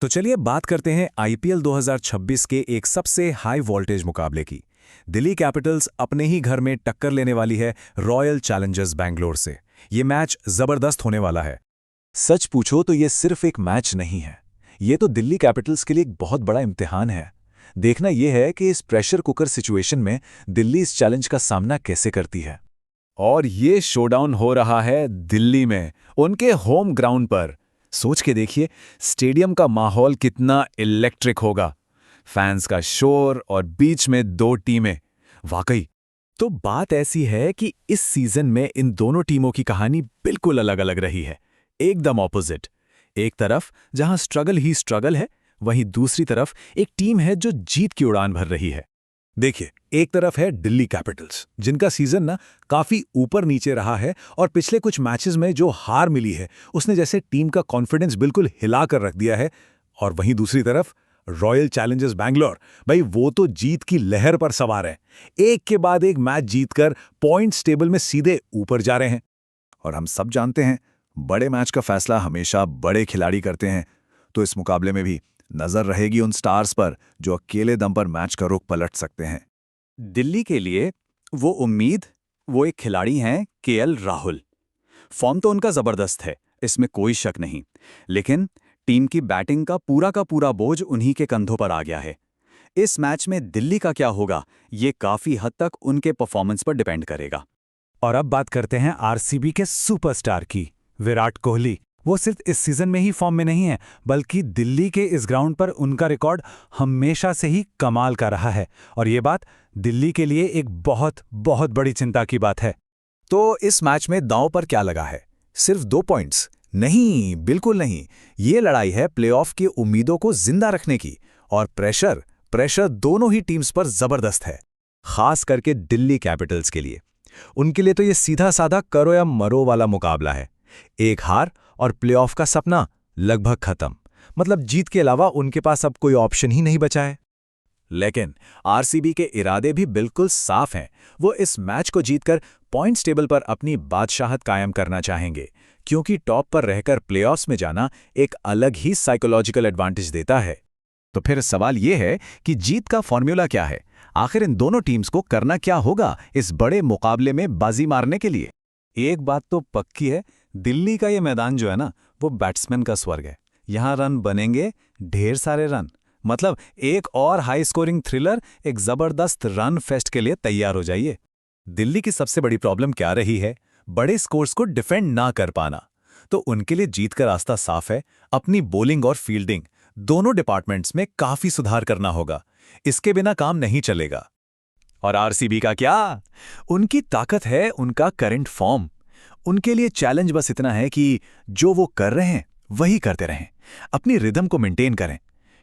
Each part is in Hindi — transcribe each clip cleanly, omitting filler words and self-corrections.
तो चलिए बात करते हैं आईपीएल 2026 के एक सबसे हाई वोल्टेज मुकाबले की। दिल्ली कैपिटल्स अपने ही घर में टक्कर लेने वाली है रॉयल चैलेंजर्स बैंगलोर से। ये मैच जबरदस्त होने वाला है। सच पूछो तो ये सिर्फ एक मैच नहीं है। ये तो दिल्ली कैपिटल्स के लिए एक बहुत बड़ा इम्तिहान है। देखना यह है कि इस प्रेशर कुकर सिचुएशन में दिल्ली इस चैलेंज का सामना कैसे करती है। और ये शोडाउन हो रहा है दिल्ली में, उनके होम ग्राउंड पर। सोच के देखिए, स्टेडियम का माहौल कितना इलेक्ट्रिक होगा। फैंस का शोर और बीच में दो टीमें। वाकई। तो बात ऐसी है कि इस सीजन में इन दोनों टीमों की कहानी बिल्कुल अलग-अलग रही है, एकदम ऑपोजिट। एक तरफ जहां स्ट्रगल ही स्ट्रगल है, वहीं दूसरी तरफ एक टीम है जो जीत की उड़ान भर रही है। देखिए, एक तरफ है दिल्ली कैपिटल्स, जिनका सीजन ना काफी ऊपर नीचे रहा है और पिछले कुछ मैचेस में जो हार मिली है उसने जैसे टीम का कॉन्फिडेंस बिल्कुल हिला कर रख दिया है। और वहीं दूसरी तरफ रॉयल चैलेंजर्स बैंगलोर, भाई वो तो जीत की लहर पर सवार है। एक के बाद एक मैच जीतकर पॉइंट्स टेबल में सीधे ऊपर जा रहे हैं। और हम सब जानते हैं, बड़े मैच का फैसला हमेशा बड़े खिलाड़ी करते हैं। तो इस मुकाबले में भी नजर रहेगी उन स्टार्स पर जो अकेले दम पर मैच का रुख पलट सकते हैं। दिल्ली के लिए वो उम्मीद, वो एक खिलाड़ी हैं केएल राहुल। फॉर्म तो उनका जबरदस्त है, इसमें कोई शक नहीं। लेकिन टीम की बैटिंग का पूरा बोझ उन्हीं के कंधों पर आ गया है। इस मैच में दिल्ली का क्या होगा, ये काफी हद तक उनके परफॉर्मेंस पर डिपेंड करेगा। और अब बात करते हैं आरसीबी के सुपरस्टार की, विराट कोहली। वो सिर्फ इस सीजन में ही फॉर्म में नहीं है, बल्कि दिल्ली के इस ग्राउंड पर उनका रिकॉर्ड हमेशा से ही कमाल का रहा है। और ये बात दिल्ली के लिए एक बहुत बहुत बड़ी चिंता की बात है। तो इस मैच में दांव पर क्या लगा है? सिर्फ 2 पॉइंट्स? नहीं, बिल्कुल नहीं। ये लड़ाई है प्लेऑफ की उम्मीदों को जिंदा रखने की। और प्रेशर दोनों ही टीम्स पर जबरदस्त है, खास करके दिल्ली कैपिटल्स के लिए। उनके लिए तो ये सीधा साधा करो या मरो वाला मुकाबला है। एक हार और प्लेऑफ का सपना लगभग खत्म। मतलब जीत के अलावा उनके पास अब कोई ऑप्शन ही नहीं बचा है। लेकिन आरसीबी के इरादे भी बिल्कुल साफ हैं। वो इस मैच को जीतकर पॉइंट्स टेबल पर अपनी बादशाहत कायम करना चाहेंगे, क्योंकि टॉप पर रहकर प्लेऑफ्स में जाना एक अलग ही साइकोलॉजिकल एडवांटेज देता है। तो फिर सवाल ये है कि जीत का फॉर्मूला क्या है? आखिर इन दोनों टीम्स को करना क्या होगा इस बड़े मुकाबले में बाजी मारने के लिए? एक बात तो पक्की है, दिल्ली का ये मैदान जो है ना, वो बैट्समैन का स्वर्ग है। यहाँ रन बनेंगे, ढेर सारे रन। मतलब एक और हाई स्कोरिंग थ्रिलर, एक जबरदस्त रन फेस्ट के लिए तैयार हो जाइए। दिल्ली की सबसे बड़ी प्रॉब्लम क्या रही है? बड़े स्कोर्स को डिफेंड ना कर पाना। तो उनके लिए जीत का रास्ता साफ है। अपनी बॉलिंग और फील्डिंग दोनों डिपार्टमेंट्स में काफी सुधार करना होगा। इसके बिना काम नहीं चलेगा। और आरसीबी का क्या? उनकी ताकत है उनका करंट फॉर्म। उनके लिए चैलेंज बस इतना है कि जो वो कर रहे हैं वही करते रहें, अपनी रिदम को मेंटेन करें।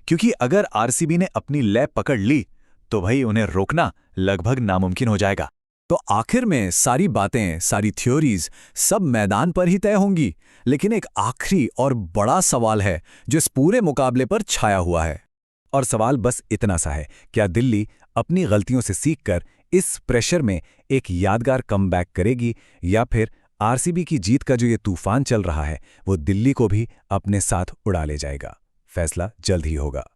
क्योंकि अगर आरसीबी ने अपनी लय पकड़ ली तो भाई उन्हें रोकना लगभग नामुमकिन हो जाएगा। तो आखिर में सारी बातें, सारी थ्योरीज सब मैदान पर ही तय होंगी। लेकिन एक आखिरी और बड़ा सवाल है जो इस पूरे मुकाबले पर छाया हुआ है। और सवाल बस इतना सा है, क्या दिल्ली अपनी गलतियों से सीखकर इस प्रेशर में एक यादगार कमबैक करेगी, या फिर आरसीबी की जीत का जो ये तूफान चल रहा है वो दिल्ली को भी अपने साथ उड़ा ले जाएगा? फैसला जल्द ही होगा।